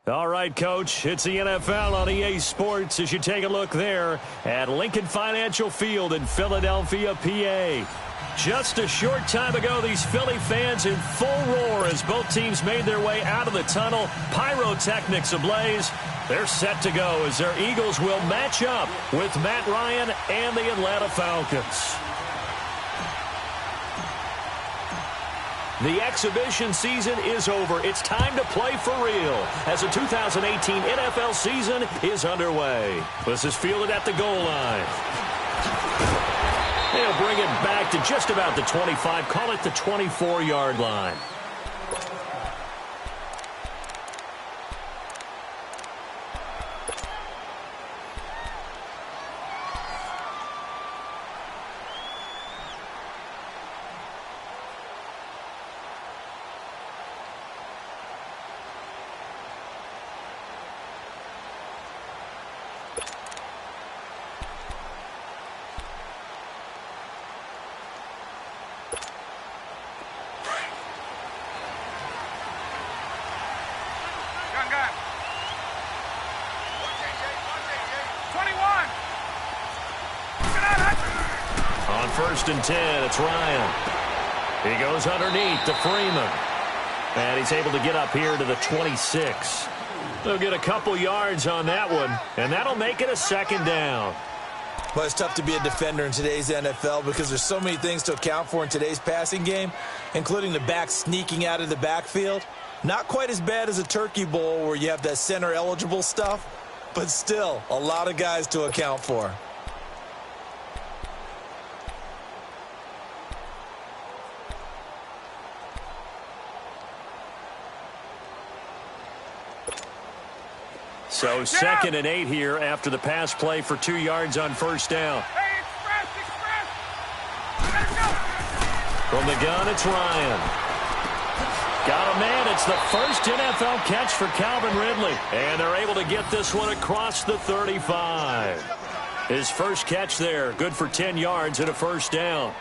All right, Coach, it's the NFL on EA Sports as you take a look there at Lincoln Financial Field in Philadelphia, PA. Just a short time ago, these Philly fans in full roar as both teams made their way out of the tunnel. Pyrotechnics ablaze. They're set to go as their Eagles will match up with Matt Ryan and the Atlanta Falcons. The exhibition season is over. It's time to play for real as the 2018 NFL season is underway. This is fielded at the goal line. They'll bring it back to just about the 25, call it the 24-yard line. First and 10, it's Ryan. He goes underneath to Freeman. And he's able to get up here to the 26. They'll get a couple yards on that one, and that'll make it a second down. Well, it's tough to be a defender in today's NFL because there's so many things to account for in today's passing game, including the back sneaking out of the backfield. Not quite as bad as a turkey bowl where you have that center-eligible stuff, but still a lot of guys to account for. So 2nd and 8 here after the pass play for 2 yards on first down. From the gun, it's Ryan. Got a man. It's the first NFL catch for Calvin Ridley. And they're able to get this one across the 35. His first catch there, good for 10 yards and a first down.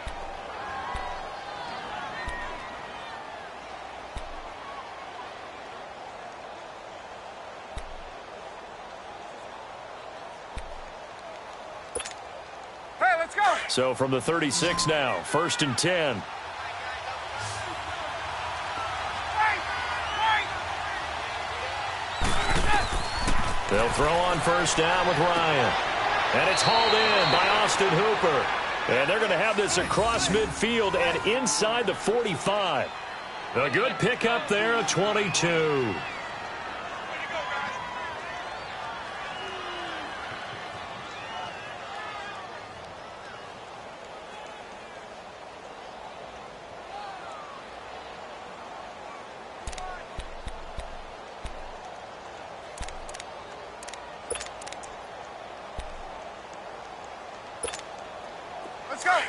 So from the 36 now, 1st and 10. They'll throw on first down with Ryan. And it's hauled in by Austin Hooper. And they're going to have this across midfield and inside the 45. A good pickup there at 22.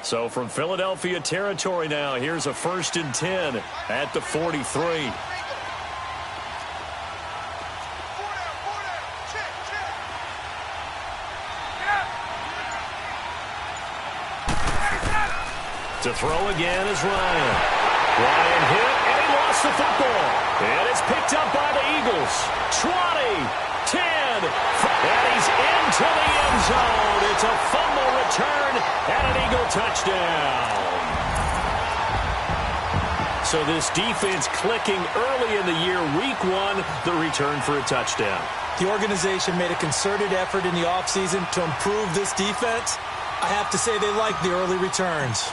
So from Philadelphia territory now, here's a 1st and 10 at the 43. To throw again is Ryan. Ryan hit, and he lost the football. And it's picked up by the Eagles. 20, 10, and he's into the end zone. It's a fumble return and an Eagle touchdown. So this defense clicking early in the year, week 1, the return for a touchdown. The organization made a concerted effort in the offseason to improve this defense. I have to say they like the early returns.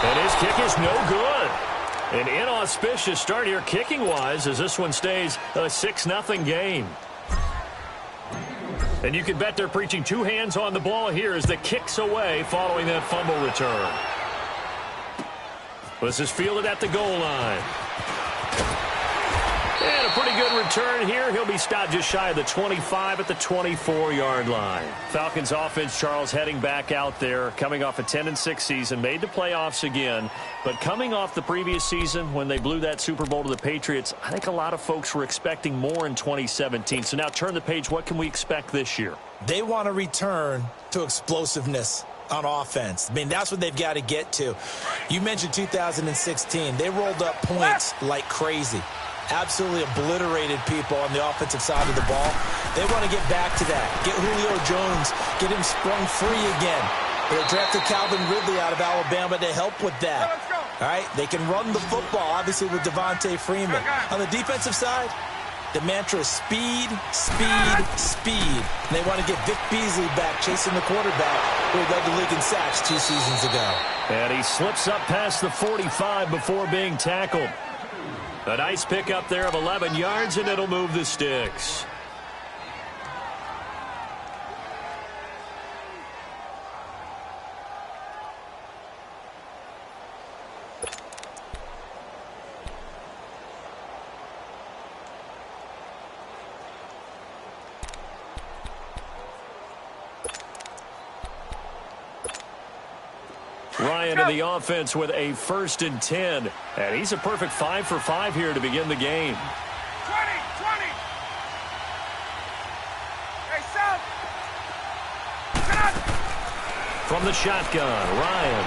And his kick is no good. An inauspicious start here kicking-wise as this one stays a 6-0 game. And you can bet they're preaching 2 hands on the ball here as the kick's away following that fumble return. This is fielded at the goal line. And a pretty good return here. He'll be stopped just shy of the 25 at the 24-yard line. Falcons offense, Charles, heading back out there, coming off a 10-6 season, made the playoffs again. But coming off the previous season when they blew that Super Bowl to the Patriots, I think a lot of folks were expecting more in 2017. So now turn the page. What can we expect this year? They want to return to explosiveness on offense. I mean, that's what they've got to get to. You mentioned 2016. They rolled up points like crazy. Absolutely obliterated people on the offensive side of the ball. They want to get back to that. Get Julio Jones, get him sprung free again. They drafted Calvin Ridley out of Alabama to help with that. All right, they can run the football, obviously, with Devontae Freeman. On the defensive side, the mantra is speed, speed, speed. And they want to get Vic Beasley back, chasing the quarterback who led the league in sacks 2 seasons ago. And he slips up past the 45 before being tackled. A nice pickup there of 11 yards, and it'll move the sticks. Ryan in the offense with a 1st and 10. And he's a perfect 5 for 5 here to begin the game. 20. Hey, South. From the shotgun, Ryan.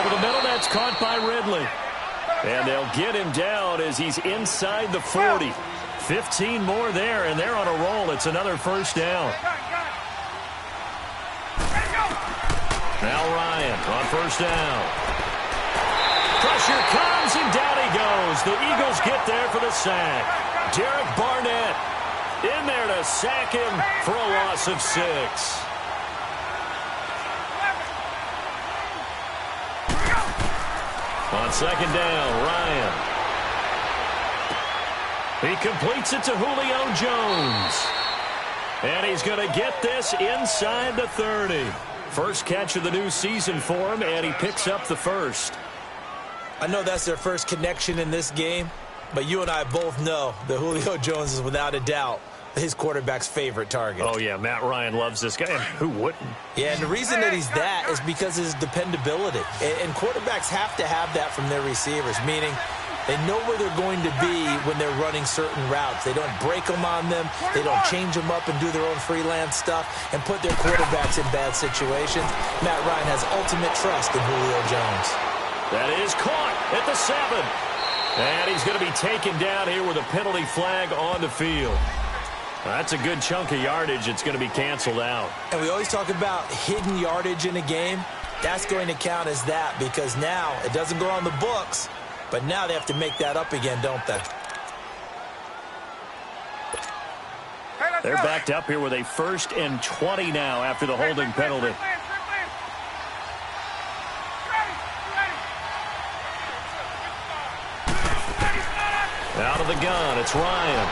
Over the middle, that's caught by Ridley. And they'll get him down as he's inside the 40. 15 more there, and they're on a roll. It's another 1st down. Now Ryan on 1st down. Pressure comes, and down he goes. The Eagles get there for the sack. Derek Barnett in there to sack him for a loss of 6. On 2nd down, Ryan. He completes it to Julio Jones. And he's going to get this inside the 30. First catch of the new season for him, and he picks up the 1st. I know that's their first connection in this game, but you and I both know that Julio Jones is without a doubt his quarterback's favorite target. Oh, yeah, Matt Ryan loves this guy. And who wouldn't? Yeah, and the reason that he's that is because of his dependability. And quarterbacks have to have that from their receivers, meaning they know where they're going to be when they're running certain routes. They don't break them on them. They don't change them up and do their own freelance stuff and put their quarterbacks in bad situations. Matt Ryan has ultimate trust in Julio Jones. That is caught at the 7. And he's going to be taken down here with a penalty flag on the field. That's a good chunk of yardage. It's going to be canceled out. And we always talk about hidden yardage in a game. That's going to count as that because now it doesn't go on the books. But now they have to make that up again, don't they? They're backed up here with a 1st and 20 now after the holding penalty. Out of the gun, it's Ryan.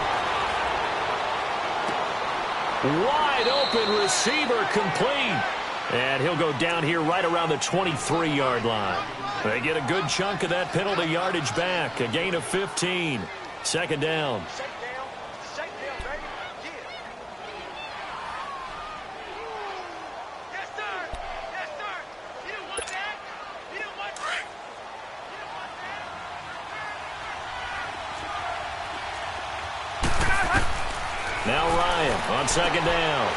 Wide open receiver complete. And he'll go down here right around the 23-yard line. They get a good chunk of that penalty yardage back. A gain of 15. 2nd down. Now Ryan on 2nd down.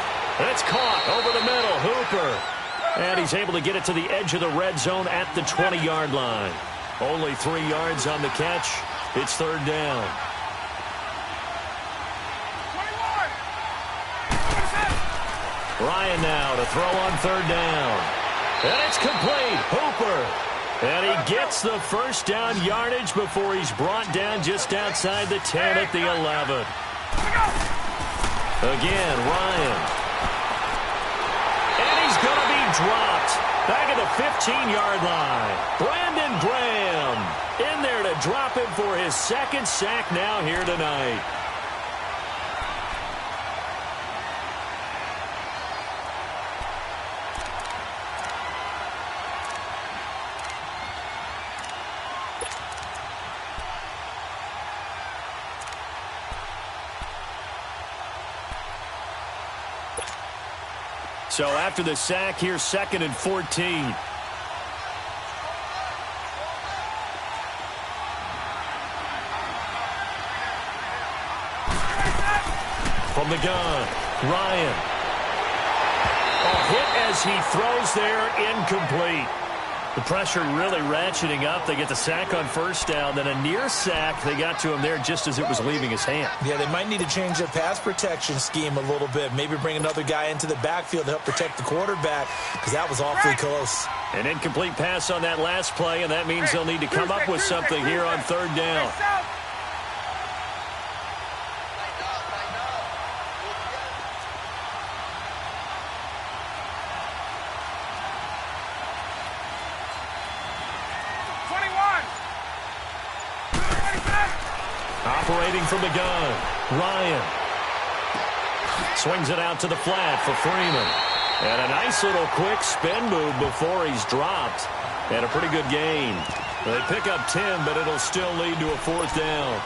It's caught over the middle. Hooper. And he's able to get it to the edge of the red zone at the 20-yard line. Only 3 yards on the catch. It's 3rd down. Ryan now to throw on 3rd down. And it's complete. Hooper. And he gets the 1st down yardage before he's brought down just outside the 10 at the 11. Again, Ryan. And he's going to be dropped back at the 15-yard line. Brandon Graham in there to drop him for his 2nd sack now here tonight. So after the sack, here's 2nd and 14. From the gun, Ryan. A hit as he throws there, incomplete. The pressure really ratcheting up. They get the sack on 1st down, then a near sack. They got to him there just as it was leaving his hand. Yeah, they might need to change their pass protection scheme a little bit. Maybe bring another guy into the backfield to help protect the quarterback, because that was awfully close. An incomplete pass on that last play, and that means they'll need to come up with something here on 3rd down. Operating from the gun, Ryan. Swings it out to the flat for Freeman. And a nice little quick spin move before he's dropped. And a pretty good gain. They pick up 10, but it'll still lead to a 4th down.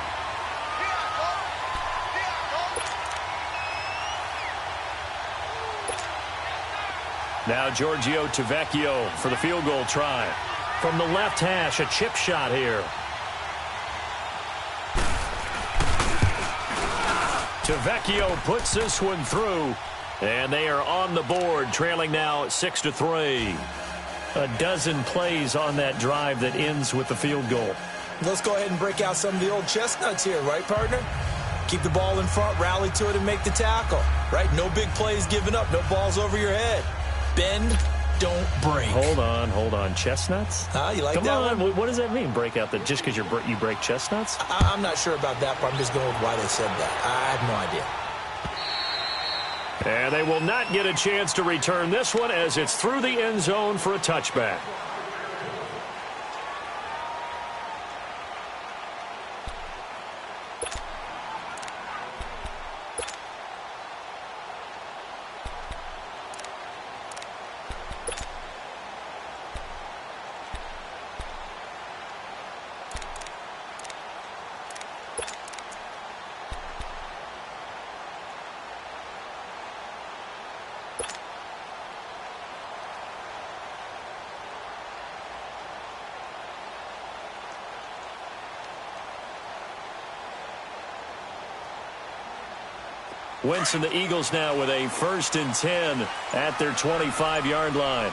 Now Giorgio Tavecchio for the field goal try. From the left hash, a chip shot here. Tavecchio puts this one through, and they are on the board, trailing now 6-3. A dozen plays on that drive that ends with the field goal. Let's go ahead and break out some of the old chestnuts here, right, partner? Keep the ball in front, rally to it, and make the tackle, right? No big plays given up, no balls over your head. Bend, don't break. Hold on. Chestnuts? You like Come that on. one? What does that mean, break out? Just because you break chestnuts? I'm not sure about that, but I'm just going with why they said that. I have no idea. And they will not get a chance to return this one as it's through the end zone for a touchback. Wentz and the Eagles now with a 1st and 10 at their 25-yard line.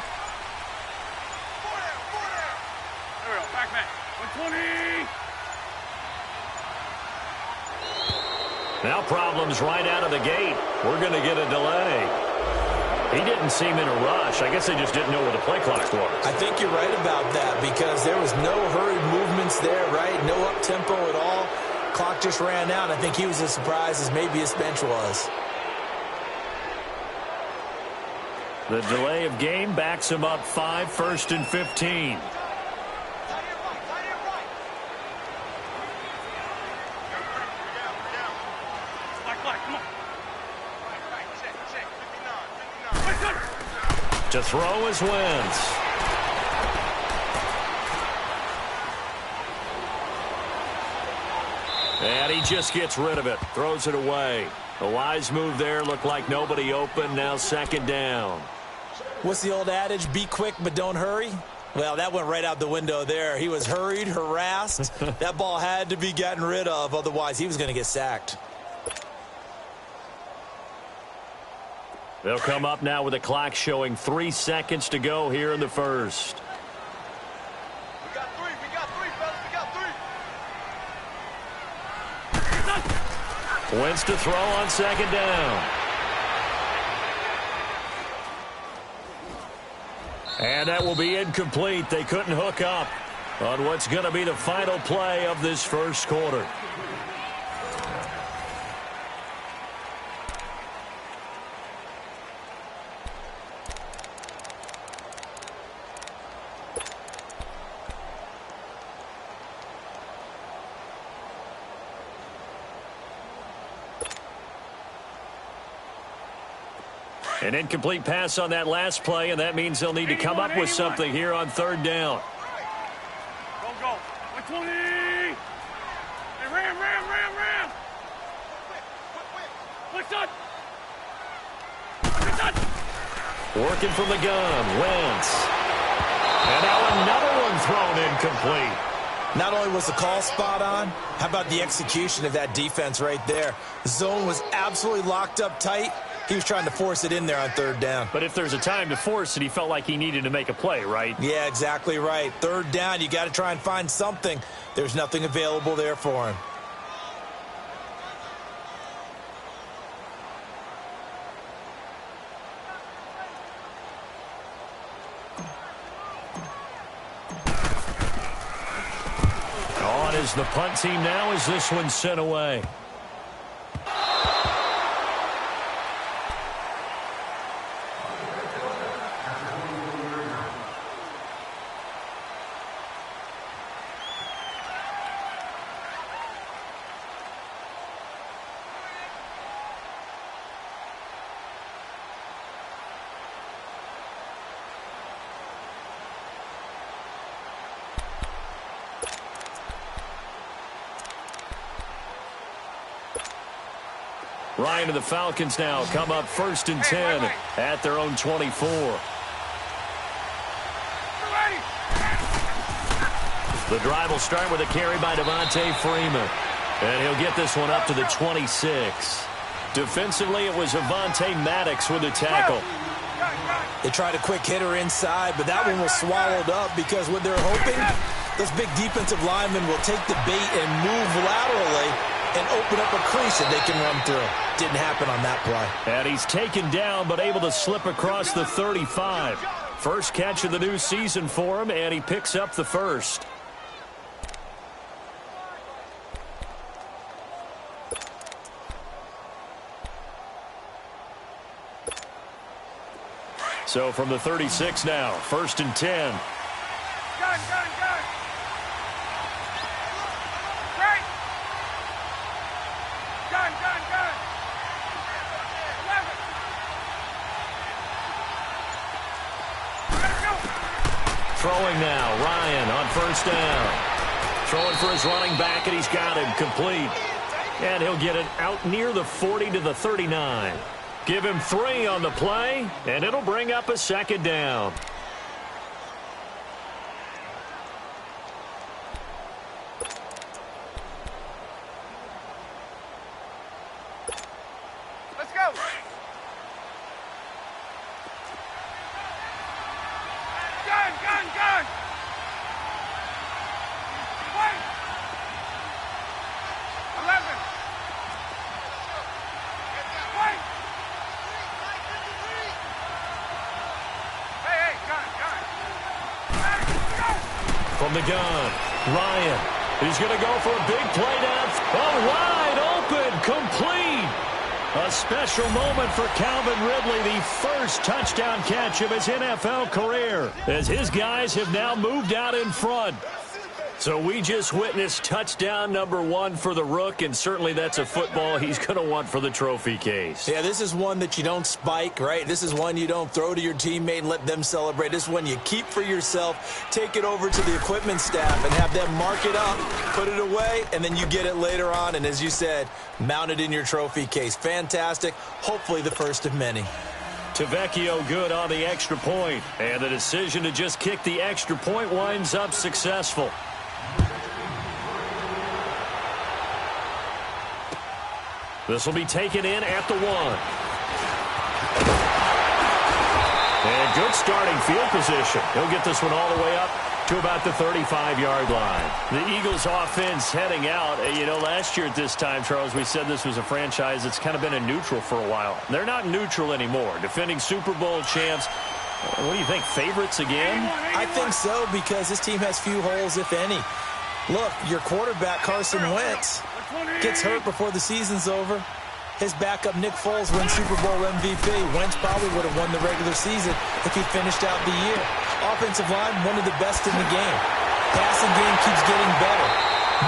There we go. Back man. 120. Now problems right out of the gate. We're going to get a delay. He didn't seem in a rush. I guess they just didn't know where the play clock was. I think you're right about that because there was no hurried movements there, right? No up-tempo at all. Clock just ran out. I think he was as surprised as maybe his bench was. The delay of game backs him up 5, 1st and 15. To throw is Wentz. And he just gets rid of it. Throws it away. A wise move there. Looked like nobody open. Now 2nd down. What's the old adage? Be quick, but don't hurry. Well, that went right out the window there. He was hurried, harassed. That ball had to be gotten rid of. Otherwise, he was going to get sacked. They'll come up now with a clock showing 3 seconds to go here in the first. We got three, fellas. We got three. Wentz to throw on 2nd down. And that will be incomplete. They couldn't hook up on what's going to be the final play of this first quarter. An incomplete pass on that last play, and that means they'll need to come up with something here on 3rd down. Go. 120. Hey, ram. Quick. Working from the gun, Wentz. And now another one thrown incomplete. Not only was the call spot on, how about the execution of that defense right there? The zone was absolutely locked up tight. He was trying to force it in there on third down. But if there's a time to force it, he felt like he needed to make a play, right? Yeah, exactly right. Third down, you got to try and find something. There's nothing available there for him. On is the punt team now as this one's sent away. Ryan and the Falcons now come up 1st and 10 at their own 24. The drive will start with a carry by Devontae Freeman. And he'll get this one up to the 26. Defensively, it was Avonte Maddox with the tackle. They tried a quick hitter inside, but that one was swallowed up because what they're hoping, those big defensive linemen will take the bait and move laterally and open up a crease that they can run through. Didn't happen on that play. And he's taken down, but able to slip across the 35. First catch of the new season for him, and he picks up the first. So from the 36 now, 1st and 10. Gun. Right. Gun. 11. Let go. Throwing now, Ryan on 1st down. Throwing for his running back, and he's got him complete. And he'll get it out near the 40 to the 39. Give him 3 on the play, and it'll bring up a 2nd down. Let's go. Gun. Wait. 11. Wait. Hey, gun. From the gun, Ryan. He's going to go for a big play down. Oh, wide open, complete. A special moment for Calvin Ridley, the first touchdown catch of his NFL career, as his guys have now moved out in front. So we just witnessed touchdown number 1 for the Rook, and certainly that's a football he's going to want for the trophy case. Yeah, this is one that you don't spike, right? This is one you don't throw to your teammate and let them celebrate. This is one you keep for yourself, take it over to the equipment staff and have them mark it up, put it away, and then you get it later on. And as you said, mount it in your trophy case. Fantastic. Hopefully the first of many. Tavecchio good on the extra point, and the decision to just kick the extra point winds up successful. This will be taken in at the 1. And good starting field position. He'll get this one all the way up to about the 35-yard line. The Eagles offense heading out. You know, last year at this time, Charles, we said this was a franchise that's kind of been in neutral for a while. They're not neutral anymore. Defending Super Bowl champs. What do you think, favorites again? I think so, because this team has few holes, if any. Look, your quarterback, Carson Wentz, gets hurt before the season's over. His backup, Nick Foles, wins Super Bowl MVP. Wentz probably would have won the regular season if he finished out the year. Offensive line, one of the best in the game. Passing game keeps getting better.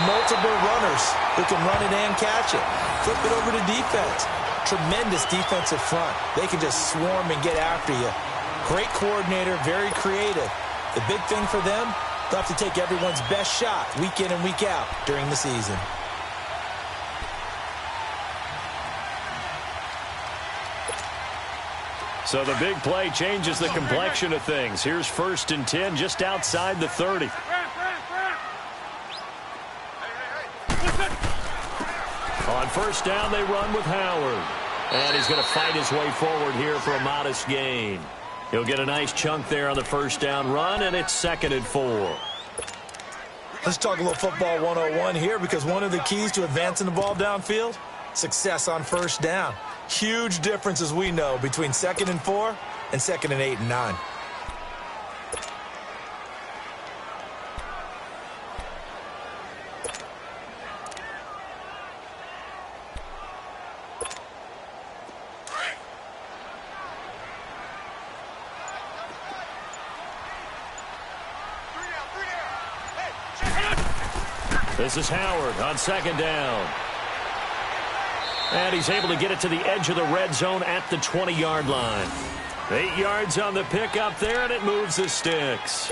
Multiple runners who can run it and catch it. Flip it over to defense. Tremendous defensive front. They can just swarm and get after you. Great coordinator, very creative. The big thing for them, they'll have to take everyone's best shot week in and week out during the season. So the big play changes the complexion of things. Here's 1st and 10 just outside the 30. On 1st down, they run with Howard. And he's going to fight his way forward here for a modest gain. He'll get a nice chunk there on the 1st down run, and it's 2nd and 4. Let's talk a little football 101 here, because one of the keys to advancing the ball downfield, success on 1st down. Huge difference, as we know, between 2nd and 4 and 2nd and 8 and 9. This is Howard on 2nd down. And he's able to get it to the edge of the red zone at the 20-yard line. 8 yards on the pickup there, and it moves the sticks.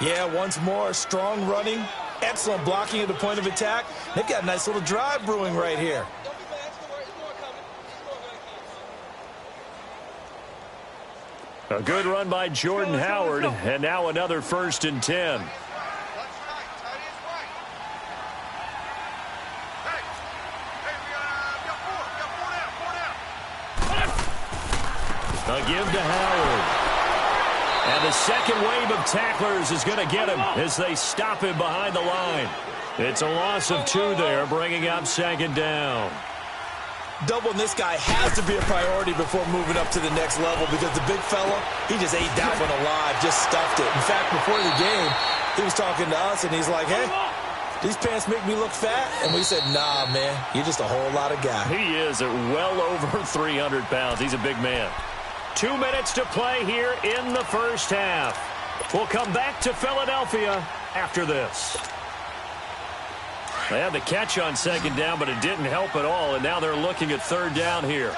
Yeah, once more, strong running, excellent blocking at the point of attack. They've got a nice little drive brewing right here. A good run by Jordan Howard, and now another 1st and 10. A give to Howard. And the second wave of tacklers is going to get him as they stop him behind the line. It's a loss of 2 there, bringing up 2nd down. Doubling this guy has to be a priority before moving up to the next level, because the big fella, he just ate that one alive, just stuffed it. In fact, before the game, he was talking to us, and he's like, hey, these pants make me look fat? And we said, nah, man, you're just a whole lot of guy. He is at well over 300 pounds. He's a big man. 2 minutes to play here in the 1st half. We'll come back to Philadelphia after this. They had the catch on 2nd down, but it didn't help at all, and now they're looking at 3rd down here.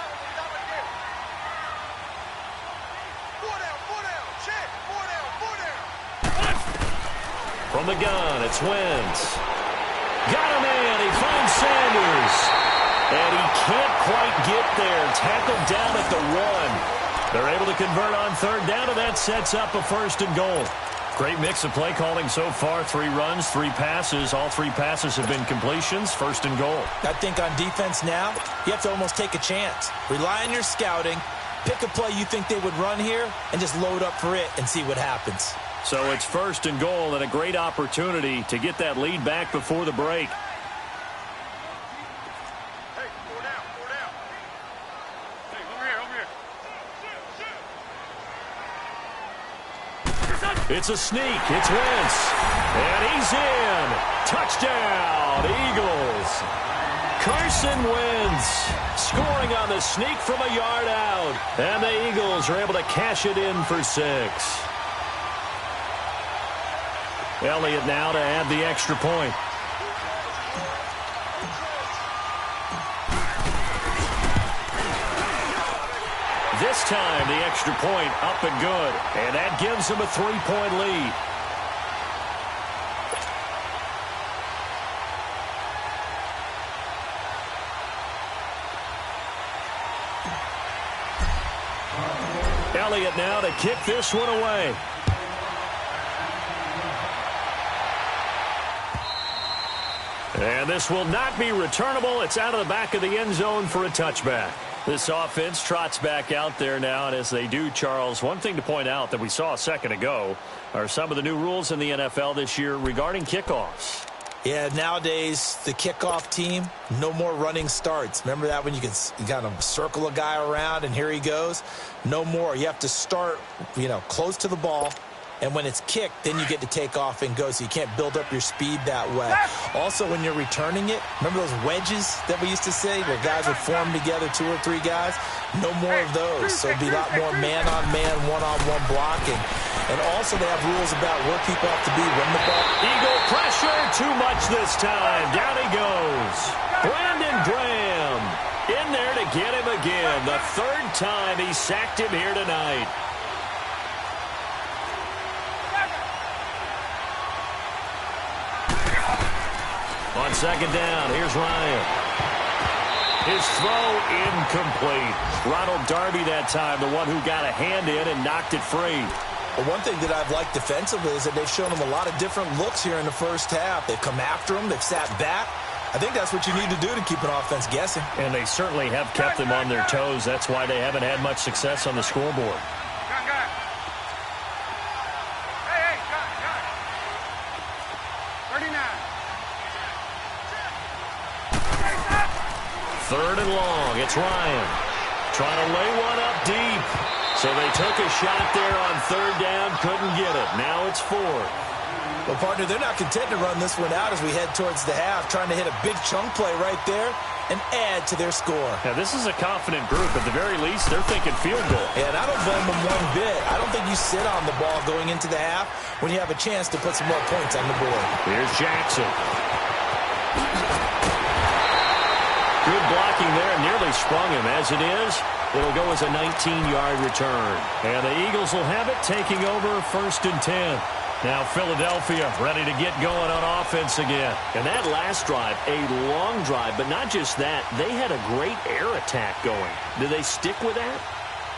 From the gun, it's Wentz. Got him in. He finds Sanders. And he can't quite get there. Tackled down at the 1. They're able to convert on 3rd down, and that sets up a 1st and goal. Great mix of play calling so far. 3 runs, 3 passes. All 3 passes have been completions. 1st and goal. I think on defense now, you have to almost take a chance. Rely on your scouting. Pick a play you think they would run here, and just load up for it and see what happens. So it's 1st and goal, and a great opportunity to get that lead back before the break. It's a sneak. It's Wentz. And he's in. Touchdown, Eagles. Carson Wentz scoring on the sneak from a yard out. And the Eagles are able to cash it in for 6. Elliott now to add the extra point. This time, the extra point up and good. And that gives them a 3-point lead. Elliott now to kick this one away. And this will not be returnable. It's out of the back of the end zone for a touchback. This offense trots back out there now, and as they do, Charles, one thing to point out that we saw a second ago are some of the new rules in the NFL this year regarding kickoffs. Yeah, nowadays, the kickoff team, no more running starts. Remember that when you kind of circle a guy around and here he goes? No more. You have to start, close to the ball. And when it's kicked, then you get to take off and go, so you can't build up your speed that way. Also, when you're returning it, remember those wedges that we used to say where guys would form together, 2 or 3 guys? No more of those. So it'd be a lot more man-on-man, one-on-one blocking. And also they have rules about where people have to be when the ball. Eagle pressure, too much this time. Down he goes. Brandon Graham in there to get him again. The 3rd time he sacked him here tonight. On 2nd down, here's Ryan. His throw incomplete. Ronald Darby that time, the one who got a hand in and knocked it free. Well, one thing that I've liked defensively is that they've shown him a lot of different looks here in the first half. They've come after him. They've sat back. I think that's what you need to do to keep an offense guessing. And they certainly have kept them on their toes. That's why they haven't had much success on the scoreboard. Hey, 39. Third and long. It's Ryan trying to lay one up deep. So they took a shot there on third down. Couldn't get it. Now it's fourth. Well, partner, they're not content to run this one out as we head towards the half, trying to hit a big chunk play right there and add to their score. Now, this is a confident group. At the very least, they're thinking field goal. And I don't blame them one bit. I don't think you sit on the ball going into the half when you have a chance to put some more points on the board. Here's Jackson. Good blocking there. Nearly sprung him. As it is, it'll go as a 19-yard return. And the Eagles will have it, taking over 1st and 10. Now Philadelphia ready to get going on offense again. And that last drive, a long drive, but not just that. They had a great air attack going. Do they stick with that?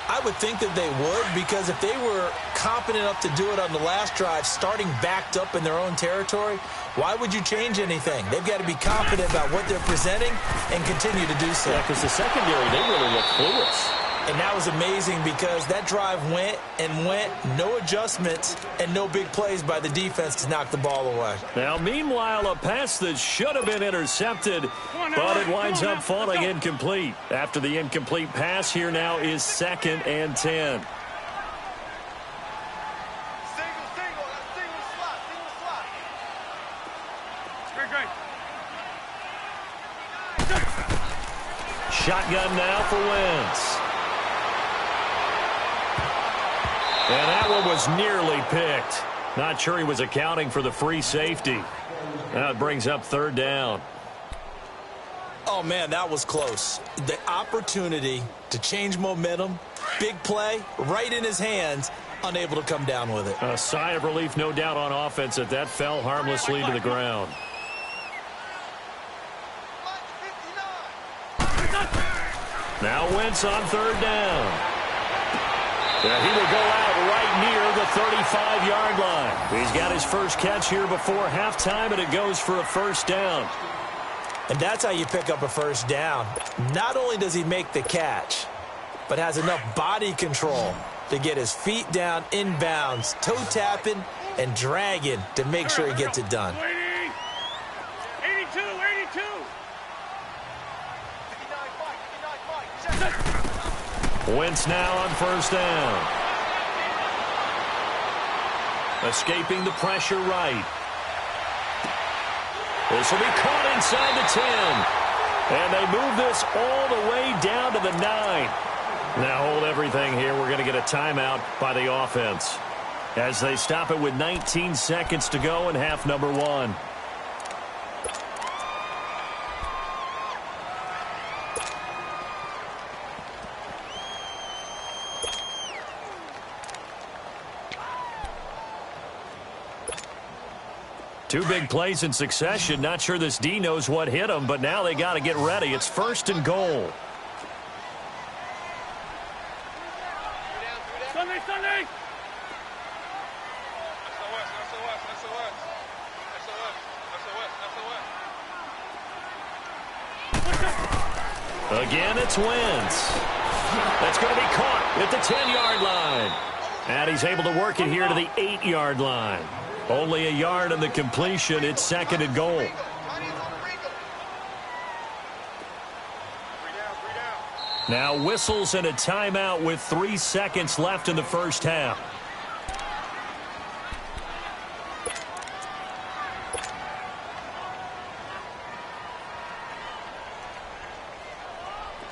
I would think that they would, because if they were competent enough to do it on the last drive, starting backed up in their own territory, why would you change anything? They've got to be confident about what they're presenting and continue to do so. Yeah, because the secondary, they really look clueless. And that was amazing because that drive went and went, no adjustments, and no big plays by the defense to knock the ball away. Now, meanwhile, a pass that should have been intercepted, but it winds up falling incomplete. After the incomplete pass, here now is 2nd and 10. Single slot. Great. Shotgun now for Wentz. And that one was nearly picked. Not sure he was accounting for the free safety. Now it brings up 3rd down. Oh, man, that was close. The opportunity to change momentum, big play, right in his hands, unable to come down with it. A sigh of relief, no doubt, on offense that fell harmlessly to the ground. Now Wentz on 3rd down. Yeah, he will go out right near the 35-yard line. He's got his first catch here before halftime, and it goes for a 1st down. And that's how you pick up a 1st down. Not only does he make the catch, but has enough body control to get his feet down inbounds, toe tapping and dragging to make sure he gets it done. 82. Wentz now on 1st down. Escaping the pressure right. This will be caught inside the 10. And they move this all the way down to the 9. Now hold everything here. We're going to get a timeout by the offense as they stop it with 19 seconds to go in half number 1. Two big plays in succession. Not sure this D knows what hit him, but now they got to get ready. It's 1st and goal. Sunday. Again, it's Wentz. That's going to be caught at the 10-yard line. And he's able to work it here to the 8-yard line. Only a yard on the completion. It's 2nd and goal. Now whistles and a timeout with 3 seconds left in the first half.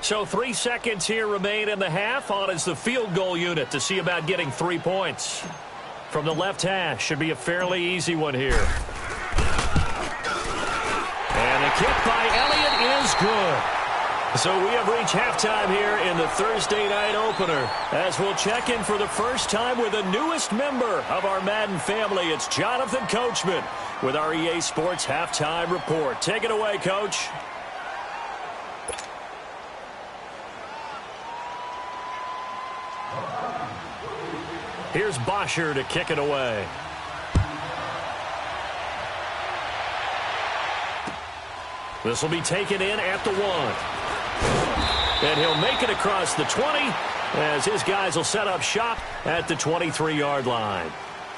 So 3 seconds here remain in the half. On is the field goal unit to see about getting 3 points. From the left hash, should be a fairly easy one here. And the kick by Elliott is good. So we have reached halftime here in the Thursday night opener, as we'll check in for the first time with the newest member of our Madden family. It's Jonathan Coachman with our EA Sports Halftime Report. Take it away, Coach. Here's Bosher to kick it away. This will be taken in at the 1. And he'll make it across the 20 as his guys will set up shop at the 23-yard line.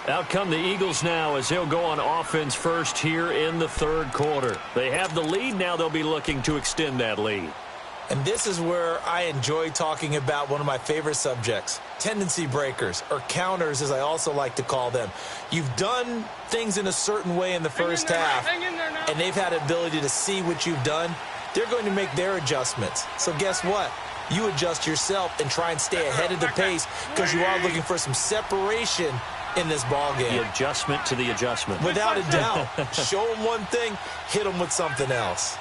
Out come the Eagles now as they'll go on offense first here in the third quarter. They have the lead. Now they'll be looking to extend that lead. And this is where I enjoy talking about one of my favorite subjects, tendency breakers, or counters as I also like to call them. You've done things in a certain way in the first half, and they've had the ability to see what you've done. They're going to make their adjustments. So guess what? You adjust yourself and try and stay ahead of the pace because you are looking for some separation in this ball game. The adjustment to the adjustment. Without a doubt. Show them one thing, hit them with something else.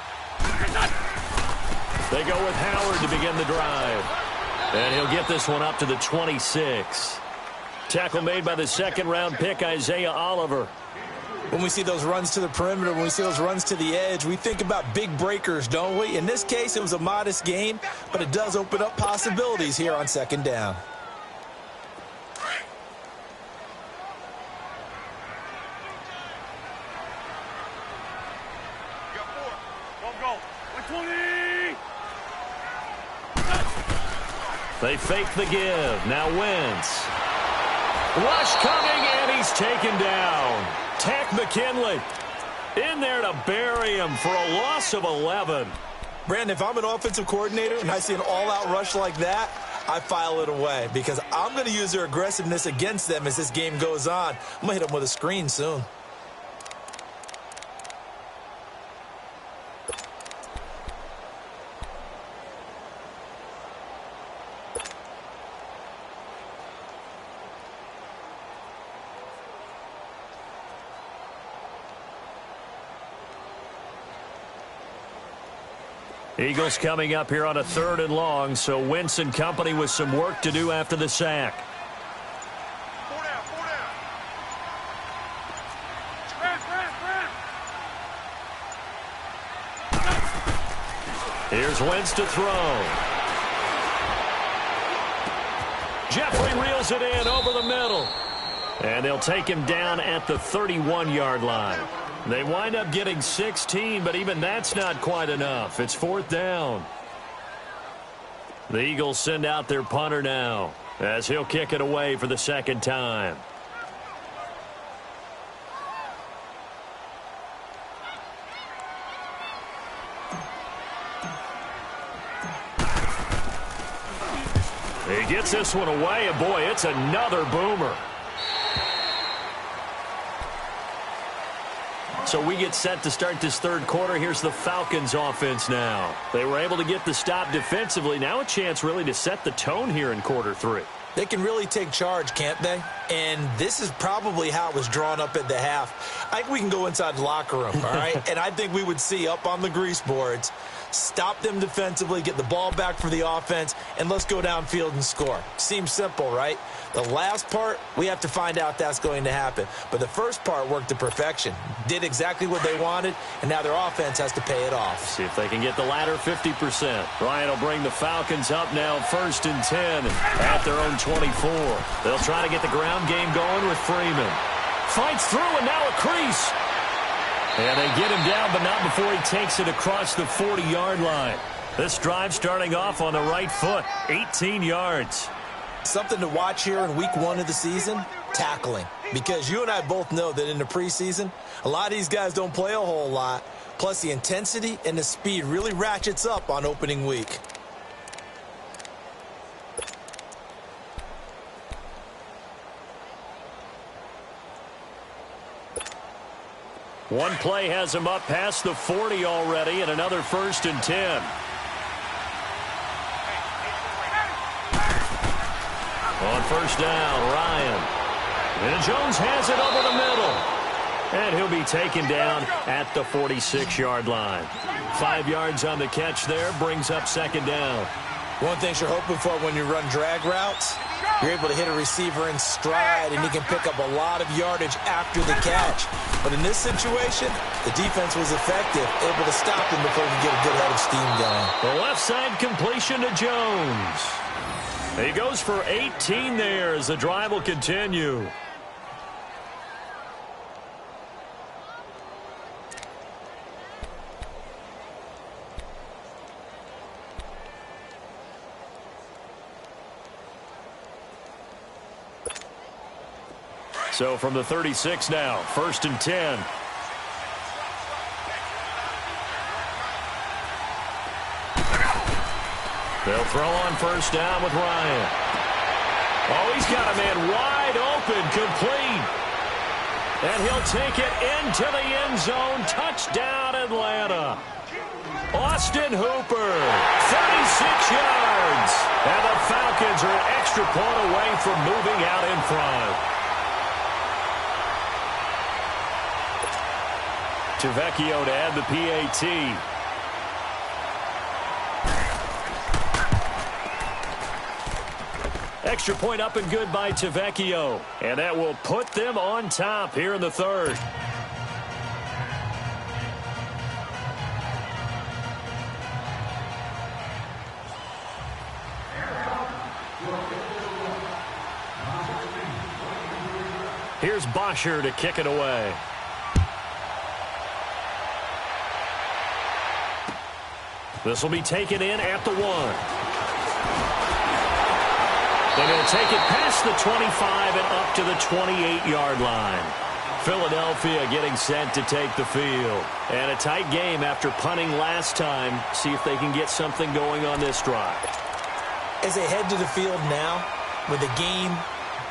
They go with Howard to begin the drive. And he'll get this one up to the 26. Tackle made by the second-round pick, Isaiah Oliver. When we see those runs to the perimeter, when we see those runs to the edge, we think about big breakers, don't we? In this case, it was a modest gain, but it does open up possibilities here on second down. They fake the give. Now Wentz. Rush coming, and he's taken down. Tack McKinley in there to bury him for a loss of 11. Brandon, if I'm an offensive coordinator and I see an all-out rush like that, I file it away because I'm going to use their aggressiveness against them as this game goes on. I'm going to hit them with a screen soon. Eagles coming up here on a 3rd and long, so Wentz and company with some work to do after the sack. 4 down, 4 down. Here's Wentz to throw. Jeffrey reels it in over the middle. And they'll take him down at the 31-yard line. They wind up getting 16, but even that's not quite enough. It's 4th down. The Eagles send out their punter now as he'll kick it away for the second time. He gets this one away, and boy, it's another boomer. So we get set to start this third quarter. Here's the Falcons offense now. They were able to get the stop defensively. Now a chance really to set the tone here in quarter 3. They can really take charge, can't they? And this is probably how it was drawn up at the half. I think we can go inside the locker room, all right? And I think we would see up on the grease boards, stop them defensively, get the ball back for the offense, and let's go downfield and score. Seems simple, right? The last part, we have to find out that's going to happen. But the first part worked to perfection. Did exactly what they wanted, and now their offense has to pay it off. See if they can get the latter 50%. Bryant will bring the Falcons up now 1st and 10 at their own 24. They'll try to get the ground game going with Freeman. Fights through, and now a crease. And they get him down, but not before he takes it across the 40-yard line. This drive starting off on the right foot, 18 yards. Something to watch here in week 1 of the season, tackling. Because you and I both know that in the preseason, a lot of these guys don't play a whole lot. Plus, the intensity and the speed really ratchets up on opening week. One play has him up past the 40 already, and another 1st and 10. On 1st down, Ryan. And Jones has it over the middle. And he'll be taken down at the 46-yard line. 5 yards on the catch there, brings up 2nd down. One thing you're hoping for when you run drag routes, you're able to hit a receiver in stride, and he can pick up a lot of yardage after the catch. But in this situation, the defense was effective, able to stop him before he could get a good head of steam going. The left side completion to Jones. He goes for 18 there as the drive will continue. So from the 36 now, 1st and 10. They'll throw on 1st down with Ryan. Oh, he's got a man wide open, complete. And he'll take it into the end zone. Touchdown, Atlanta. Austin Hooper, 36 yards. And the Falcons are an extra point away from moving out in front. Tavecchio to add the PAT. Extra point up and good by Tavecchio. And that will put them on top here in the 3rd. Here's Bosher to kick it away. This will be taken in at the 1. And he'll take it past the 25 and up to the 28-yard line. Philadelphia getting set to take the field. And a tight game after punting last time. See if they can get something going on this drive. As they head to the field now, with the game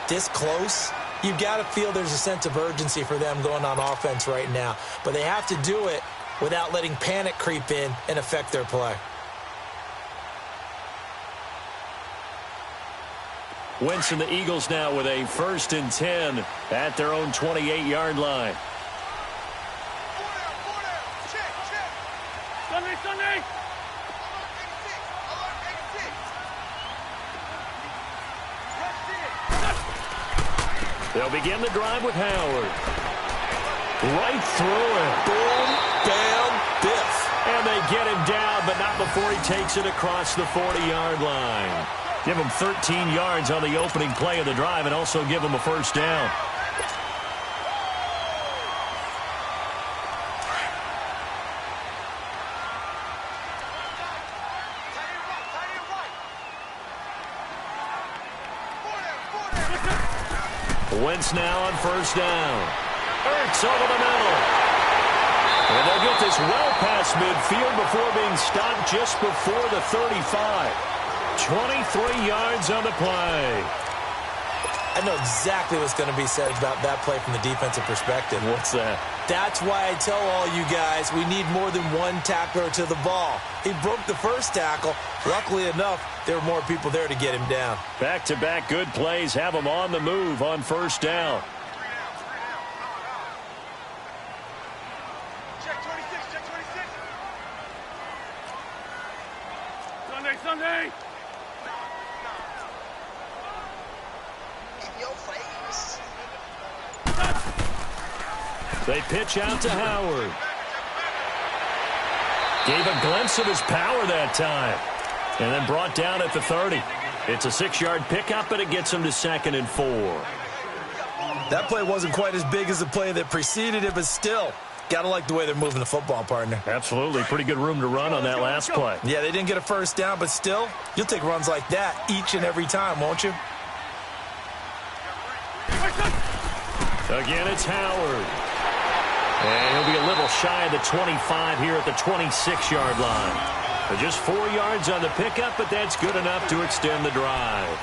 this close, you've got to feel there's a sense of urgency for them going on offense right now. But they have to do it without letting panic creep in and affect their play. Wentz and the Eagles now with a 1st and 10 at their own 28-yard line. Sunday! They'll begin the drive with Howard. Right through it. Boom, bam, biff. And they get him down, but not before he takes it across the 40-yard line. Give him 13 yards on the opening play of the drive and also give him a 1st down. Wentz now on 1st down. Ertz over the middle. And they'll get this well past midfield before being stopped just before the 35. 23 yards on the play. I know exactly what's going to be said about that play from the defensive perspective. What's that? That's why I tell all you guys we need more than one tackler to the ball. He broke the first tackle. Luckily enough, there were more people there to get him down. Back-to-back good plays have him on the move on 1st down. Check 26, check 26. Sunday! They pitch out to Howard. Gave a glimpse of his power that time. And then brought down at the 30. It's a 6-yard pickup, but it gets him to 2nd and 4. That play wasn't quite as big as the play that preceded it, but still, got to like the way they're moving the football, partner. Absolutely. Pretty good room to run on that last play. Yeah, they didn't get a 1st down, but still, you'll take runs like that each and every time, won't you? Again, it's Howard. And he'll be a little shy of the 25 here at the 26-yard line. But just 4 yards on the pickup, but that's good enough to extend the drive.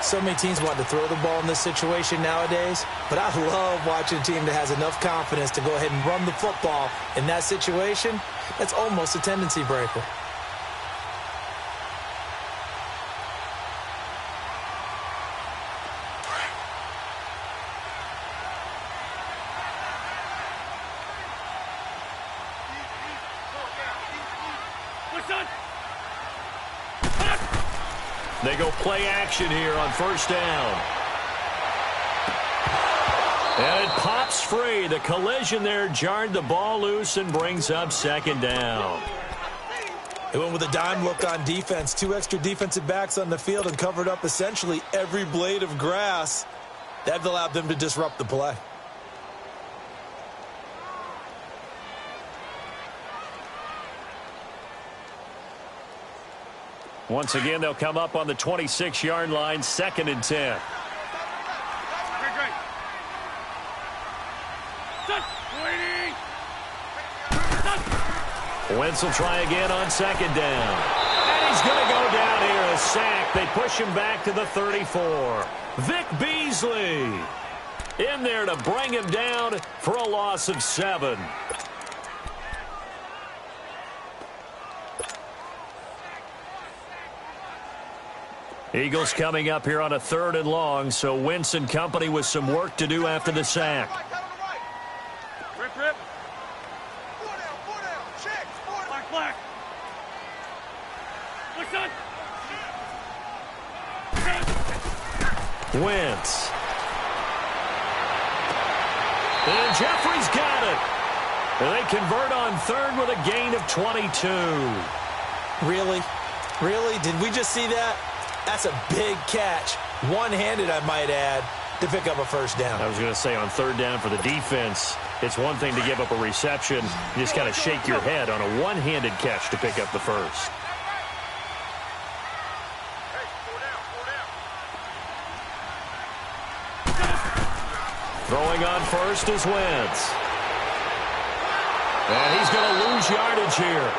So many teams want to throw the ball in this situation nowadays, but I love watching a team that has enough confidence to go ahead and run the football in that situation. That's almost a tendency breaker. They go play action here on 1st down. And it pops free. The collision there jarred the ball loose and brings up 2nd down. They went with a dime look on defense. 2 extra defensive backs on the field and covered up essentially every blade of grass. That allowed them to disrupt the play. Once again, they'll come up on the 26-yard line, 2nd and 10. Wentz will try again on 2nd down. And he's going to go down here, a sack. They push him back to the 34. Vic Beasley in there to bring him down for a loss of 7. Eagles coming up here on a 3rd and long, so Wentz and company with some work to do after the sack. Rip. 4 down. Check. Black. Listen. Wentz. And Jeffrey's got it. And they convert on 3rd with a gain of 22. Really? Did we just see that? That's a big catch. One-handed, I might add, to pick up a 1st down. I was going to say on 3rd down for the defense, it's one thing to give up a reception. You just kind of shake your head on a one-handed catch to pick up the 1st. Throwing on 1st is Wentz. And he's going to lose yardage here,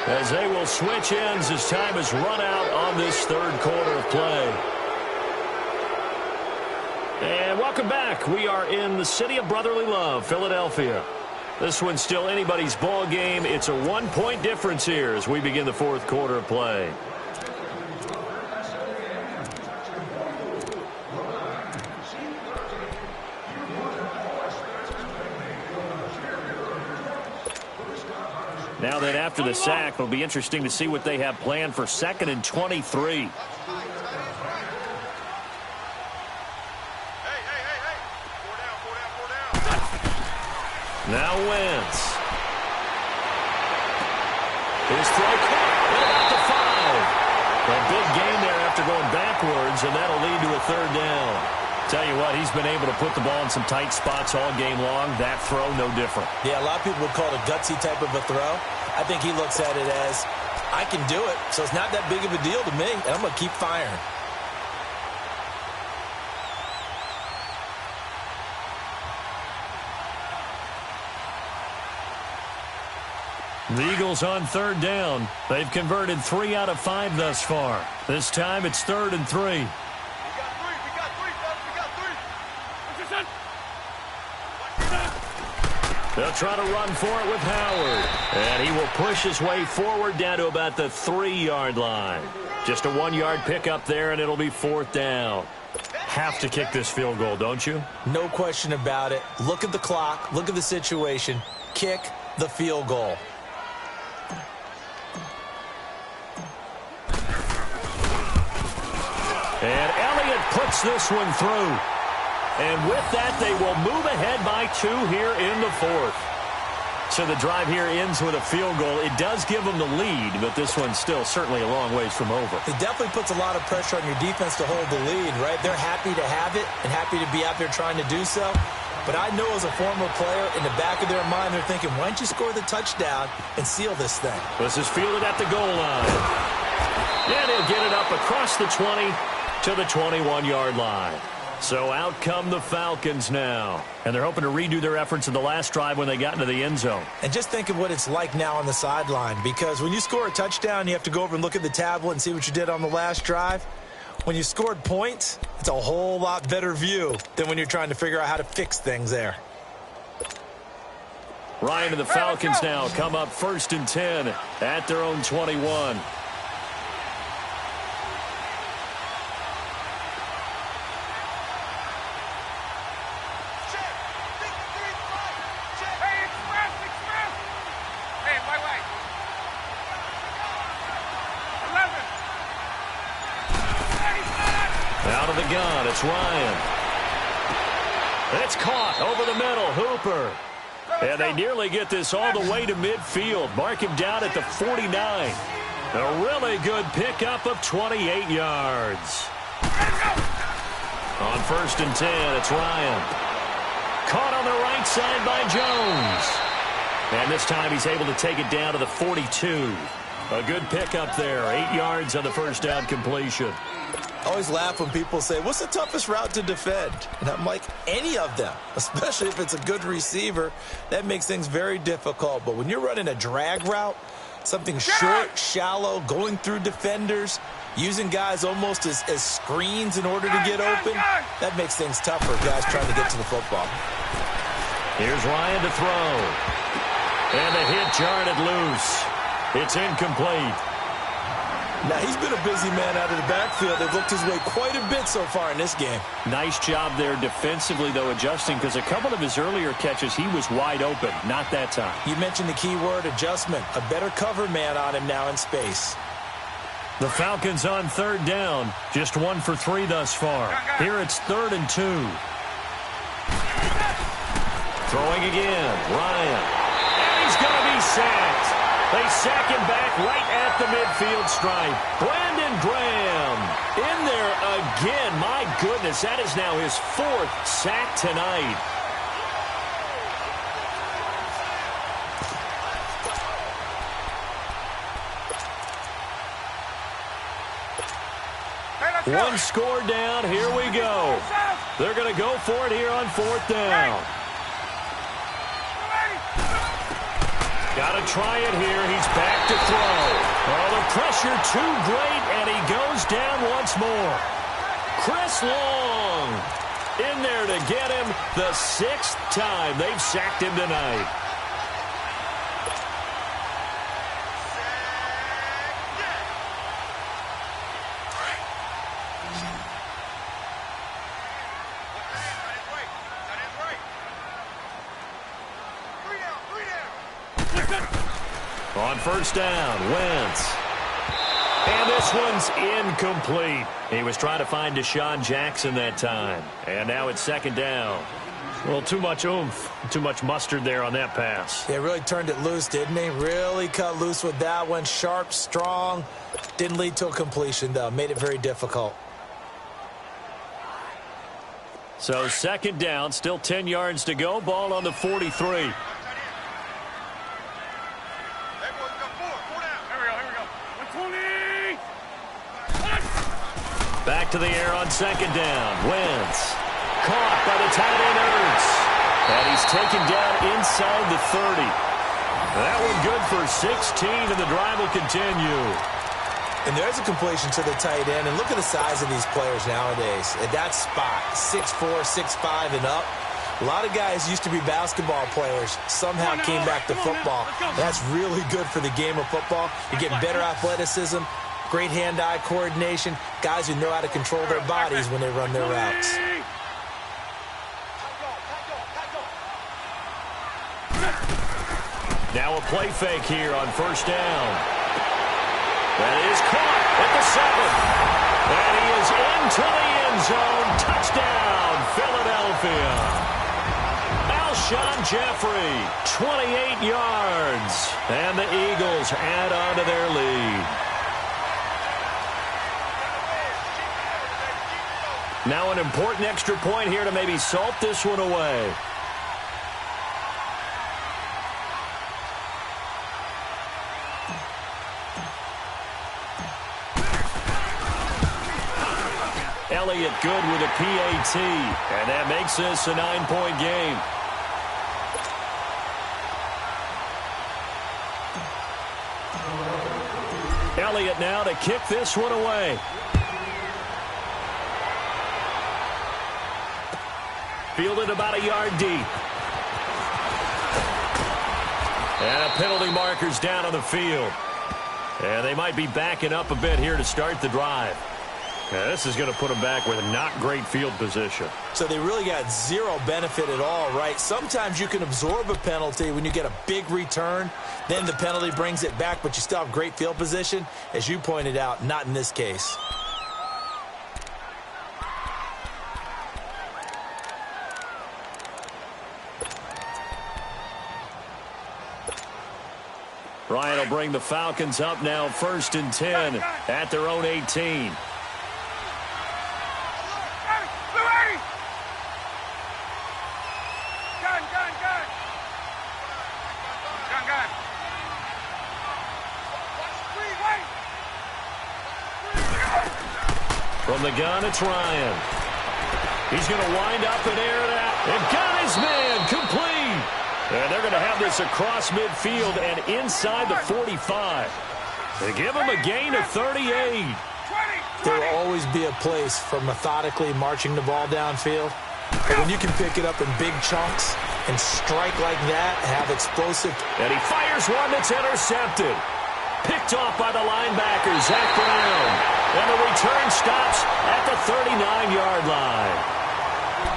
as they will switch ends as time has run out on this 3rd quarter of play. And welcome back. We are in the city of brotherly love, Philadelphia. This one's still anybody's ball game. It's a 1-point difference here as we begin the 4th quarter of play. Now then, after the sack, it'll be interesting to see what they have planned for 2nd and 23. Now Wentz. His throw caught at about the 5. A big gain there after going backwards, and that'll lead to a 3rd down. Tell you what, he's been able to put the ball in some tight spots all game long. That throw, no different. Yeah, a lot of people would call it a gutsy type of a throw. I think he looks at it as, I can do it, so it's not that big of a deal to me, and I'm going to keep firing. The Eagles on 3rd down. They've converted 3 out of 5 thus far. This time it's 3rd and 3. We got 3, fellas. We got 3. What's your son? They'll try to run for it with Howard. And he will push his way forward down to about the 3-yard line. Just a 1-yard pickup there, and it'll be 4th down. Have to kick this field goal, don't you? No question about it. Look at the clock. Look at the situation. Kick the field goal. And Elliott puts this one through. And with that, they will move ahead by 2 here in the 4th. So the drive here ends with a field goal. It does give them the lead, but this one's still certainly a long ways from over. It definitely puts a lot of pressure on your defense to hold the lead, right? They're happy to have it and happy to be out there trying to do so. But I know as a former player, in the back of their mind, they're thinking, why don't you score the touchdown and seal this thing? This is fielded at the goal line. And he'll get it up across the 20 to the 21-yard line. So out come the Falcons now. And they're hoping to redo their efforts in the last drive when they got into the end zone. And just think of what it's like now on the sideline, because when you score a touchdown, you have to go over and look at the tablet and see what you did on the last drive. When you scored points, it's a whole lot better view than when you're trying to figure out how to fix things there. Ryan and the Falcons now come up 1st and 10 at their own 21. Out of the gun, it's Ryan. It's caught over the middle. Hooper. And they nearly get this all the way to midfield. Mark him down at the 49. A really good pickup of 28 yards. On 1st and 10, it's Ryan. Caught on the right side by Jones. And this time he's able to take it down to the 42. A good pickup there. 8 yards on the first down completion. I always laugh when people say, what's the toughest route to defend? And I'm like, any of them, especially if it's a good receiver. That makes things very difficult. But when you're running a drag route, something short, shallow, going through defenders, using guys almost as screens in order to get open, that makes things tough for guys trying to get to the football. Here's Ryan to throw. And the hit jarred it loose. It's incomplete. Now, he's been a busy man out of the backfield. They've looked his way quite a bit so far in this game. Nice job there defensively, though, adjusting, because a couple of his earlier catches, he was wide open. Not that time. You mentioned the key word, adjustment. A better cover man on him now in space. The Falcons on 3rd down. Just 1 for 3 thus far. Here it's 3rd and 2. Throwing again. Ryan. And he's going to be sacked. They sack him back right at the midfield stripe. Brandon Graham in there again. My goodness, that is now his 4th sack tonight. One score down. Here we go. They're going to go for it here on 4th down. Got to try it here. He's back to throw. Oh, the pressure too great, and he goes down once more. Chris Long in there to get him the 6th time they've sacked him tonight. On 1st down, Wentz. And this one's incomplete. He was trying to find Deshaun Jackson that time. And now it's 2nd down. Well, too much oomph, too much mustard there on that pass. Yeah, really turned it loose, didn't he? Really cut loose with that one. Sharp, strong. Didn't lead to a completion, though. Made it very difficult. So 2nd down, still 10 yards to go. Ball on the 43. Back to the air on 2nd down. Wentz. Caught by the tight end Ertz. And he's taken down inside the 30. That one good for 16, and the drive will continue. And there's a completion to the tight end. And look at the size of these players nowadays. At that spot, 6'4", 6'5", and up. A lot of guys used to be basketball players, somehow came back to football. That's really good for the game of football. You're getting better athleticism, great hand-eye coordination, guys who know how to control their bodies when they run their routes. Now a play fake here on 1st down. That is caught at the 7. And he is into the end zone. Touchdown, Philadelphia. Alshon Jeffrey, 28 yards. And the Eagles add on to their lead. Now an important extra point here to maybe salt this one away. Elliott good with a PAT, and that makes this a 9-point game. Elliott now to kick this one away. Fielded about a yard deep. And a penalty marker's down on the field. And they might be backing up a bit here to start the drive. Now, this is going to put them back with a not great field position. So they really got zero benefit at all, right? Sometimes you can absorb a penalty when you get a big return. Then the penalty brings it back, but you still have great field position. As you pointed out, not in this case. Bryant will bring the Falcons up now 1st and 10 at their own 18. From the gun, it's Ryan. He's going to wind up and air it out. And got his man complete. And they're going to have this across midfield and inside the 45. They give him a gain of 38. There will always be a place for methodically marching the ball downfield. But when you can pick it up in big chunks and strike like that, have explosive. And he fires one that's intercepted. Picked off by the linebacker, Zach Brown. And the return stops at the 39-yard line.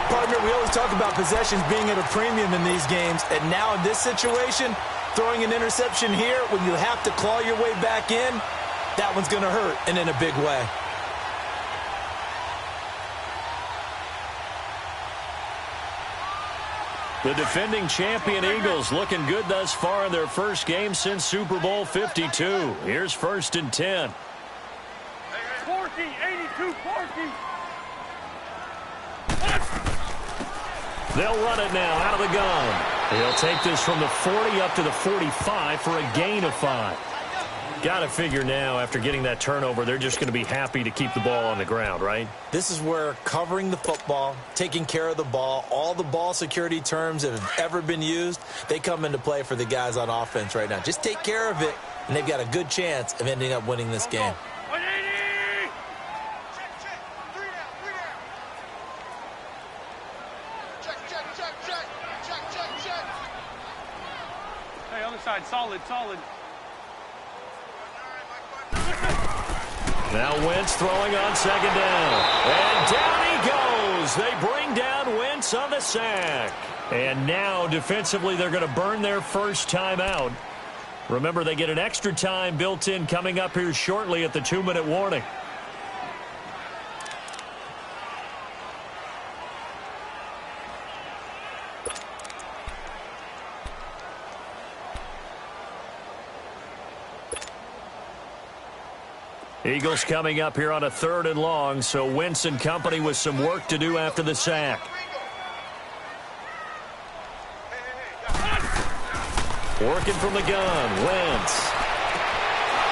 Partner, we always talk about possessions being at a premium in these games. And now in this situation, throwing an interception here when you have to claw your way back in, that one's going to hurt, and in a big way. The defending champion Eagles looking good thus far in their first game since Super Bowl 52. Here's 1st and 10. 40, 82, 40. They'll run it now out of the gun. He'll take this from the 40 up to the 45 for a gain of 5. Got to figure now, after getting that turnover, they're just going to be happy to keep the ball on the ground, right? This is where covering the football, taking care of the ball, all the ball security terms that have ever been used, they come into play for the guys on offense right now. Just take care of it, and they've got a good chance of ending up winning this game. 180. Check. Hey, other side, solid. Now Wentz throwing on 2nd down. And down he goes. They bring down Wentz on the sack. And now defensively they're going to burn their first time out. Remember, they get an extra time built in coming up here shortly at the 2-minute warning. Eagles coming up here on a 3rd and long, so Wentz and company with some work to do after the sack. Working from the gun, Wentz.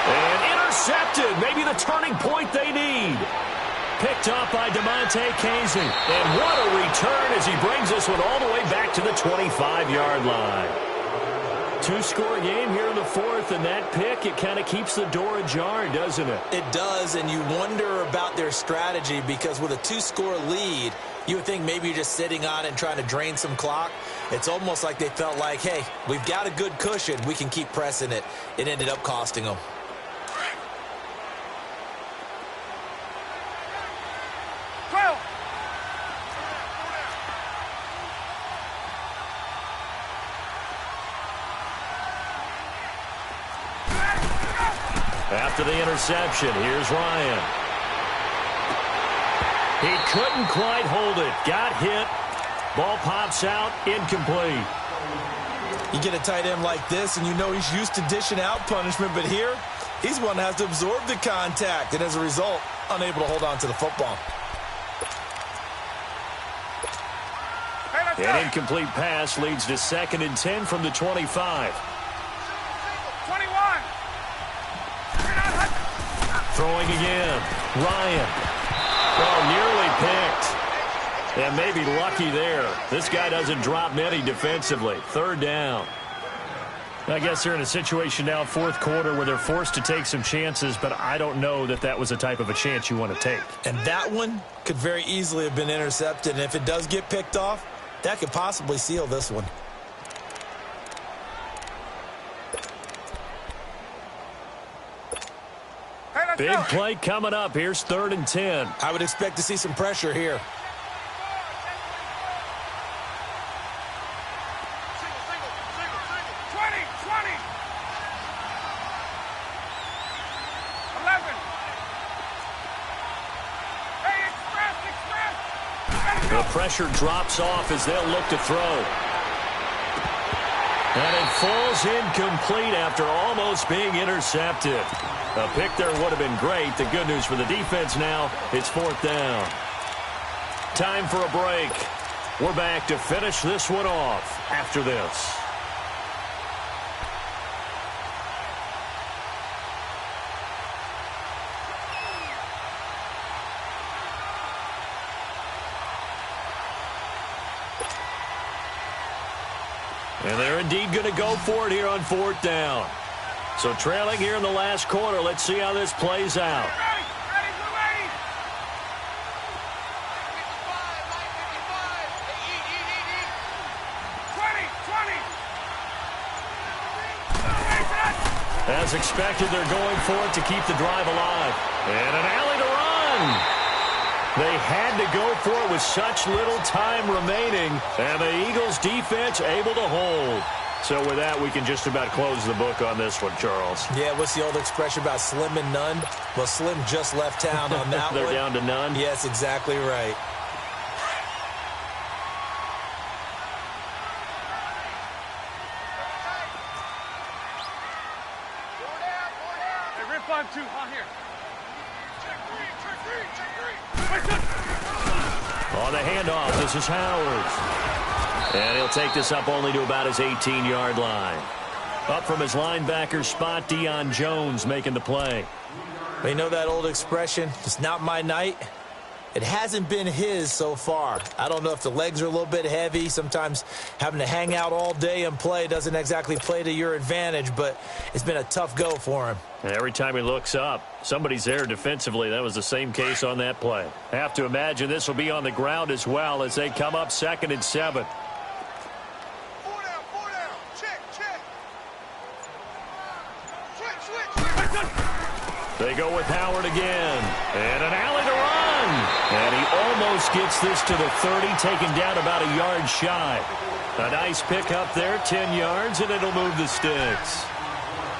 And intercepted, maybe the turning point they need. Picked off by DeMonte Casey. And what a return as he brings this one all the way back to the 25-yard line. 2-score game here in the 4th, and that pick, it kind of keeps the door ajar, doesn't it? It does, and you wonder about their strategy because with a 2-score lead, you would think maybe you're just sitting on it and trying to drain some clock. It's almost like they felt like, hey, we've got a good cushion. We can keep pressing it. It ended up costing them. After the interception, here's Ryan. He couldn't quite hold it. Got hit. Ball pops out. Incomplete. You get a tight end like this, and you know he's used to dishing out punishment, but here, he's one that has to absorb the contact, and as a result, unable to hold on to the football. An incomplete pass leads to 2nd and 10 from the 25. 21. Throwing again. Ryan. Oh, nearly picked. And maybe lucky there. This guy doesn't drop many defensively. 3rd down. I guess they're in a situation now, 4th quarter, where they're forced to take some chances, but I don't know that that was the type of a chance you want to take. And that one could very easily have been intercepted, and if it does get picked off, that could possibly seal this one. Big play coming up. Here's 3rd and 10. I would expect to see some pressure here. The pressure drops off as they'll look to throw. And it falls incomplete after almost being intercepted. A pick there would have been great. The good news for the defense now, it's 4th down. Time for a break. We're back to finish this one off after this. And they're indeed going to go for it here on 4th down. So trailing here in the last quarter. Let's see how this plays out. As expected, they're going for it to keep the drive alive. And an alley to run. They had to go for it with such little time remaining. And the Eagles defense able to hold. So with that, we can just about close the book on this one, Charles. Yeah, what's the old expression about slim and none? Well, Slim just left town on that They're one. down to none? Yes, exactly right. On the handoff, this is Howard. And he'll take this up only to about his 18-yard line. Up from his linebacker spot, Deion Jones making the play. But you know that old expression, it's not my night? It hasn't been his so far. I don't know if the legs are a little bit heavy. Sometimes having to hang out all day and play doesn't exactly play to your advantage, but it's been a tough go for him. And every time he looks up, somebody's there defensively. That was the same case on that play. Have to imagine this will be on the ground as well as they come up 2nd and 7. Four down. Check. Switch. They go with Howard again. And an alley to run. And he almost gets this to the 30, taken down about a yard shy. A nice pick up there, 10 yards, and it'll move the sticks.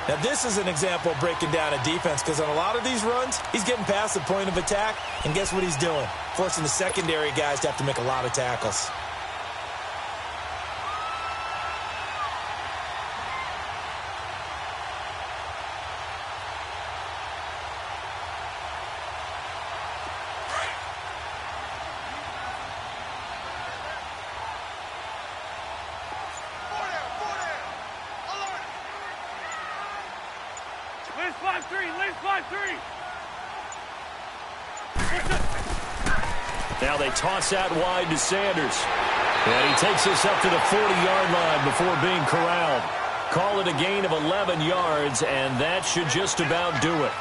Now, this is an example of breaking down a defense because on a lot of these runs, he's getting past the point of attack, and guess what he's doing? Forcing the secondary guys to have to make a lot of tackles. Now they toss out wide to Sanders. And he takes this up to the 40-yard line before being corralled. Call it a gain of 11 yards, and that should just about do it.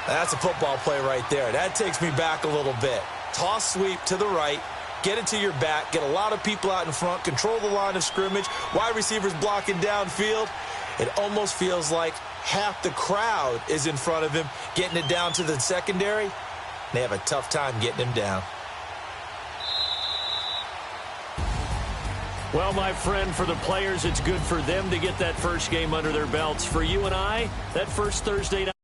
That's a football play right there. That takes me back a little bit. Toss sweep to the right, get it to your back, get a lot of people out in front, control the line of scrimmage, wide receivers blocking downfield. It almost feels like half the crowd is in front of him, getting it down to the secondary. They have a tough time getting him down. Well, my friend, for the players, it's good for them to get that first game under their belts. For you and I, that first Thursday night.